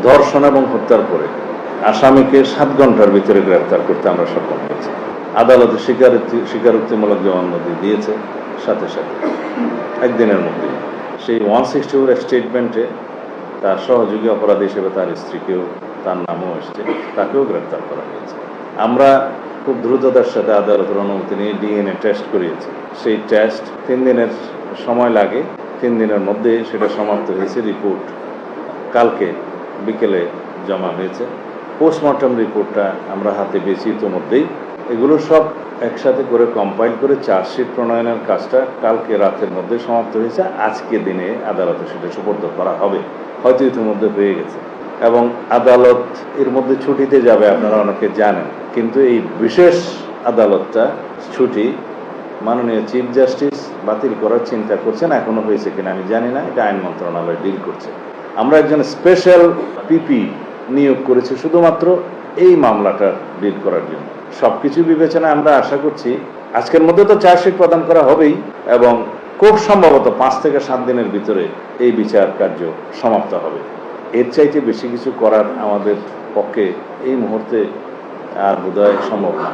ধর্ষণ এবং হত্যার পরে আসামিকে 7 ঘন্টার ভিতরে গ্রেফতার করতে আমরা সক্ষম হয়েছি। আদালতে স্বীকারোক্তিমূলক জবানবন্দি দিয়েছে সাথে সাথে একদিনের মধ্যে। সেই 164 স্টেটমেন্টে তার সহযোগী অপরাধী হিসেবে তার স্ত্রীকেও, তার নামও এসছে, তাকেও গ্রেফতার করা হয়েছে। আমরা খুব দ্রুততার সাথে আদালতের অনুমতি নিয়ে ডিএনএ টেস্ট করিয়েছি। সেই টেস্ট 3 দিনের সময় লাগে, 3 দিনের মধ্যে সেটা সমাপ্ত হয়েছে। রিপোর্ট কালকে বিকেলে জমা হয়েছে। পোস্টমর্টম রিপোর্টটা আমরা হাতে পেয়েছি ইতিমধ্যেই। এগুলো সব একসাথে করে কম্পাইল করে চার্জশিট প্রণয়নের কাজটা কালকে রাতের মধ্যে সমাপ্ত হয়েছে। আজকে দিনে আদালতে সেটা সুপর্দ করা হবে, হয়তো ইতিমধ্যে হয়ে গেছে। এবং আদালত এর মধ্যে ছুটিতে যাবে, আপনারা অনেকে জানেন। কিন্তু এই বিশেষ আদালতটা ছুটি মাননীয় চিফ জাস্টিস বাতিল করার চিন্তা করছেন। এখনো হয়েছে কিনা আমি জানি না, এটা আইন মন্ত্রণালয় ডিল করছে। আমরা একজন স্পেশাল পিপি নিয়োগ করেছি শুধুমাত্র এই মামলাটা ডিল করার জন্য। সবকিছু বিবেচনায় আমরা আশা করছি আজকের মধ্যে তো চার্জশিট প্রদান করা হবেই, এবং খুব সম্ভবত 5 থেকে 7 দিনের ভিতরে এই বিচার কার্য সমাপ্ত হবে। এর চাইতে বেশি কিছু করার আমাদের পক্ষে এই মুহূর্তে আর বোধহয় সম্ভব না।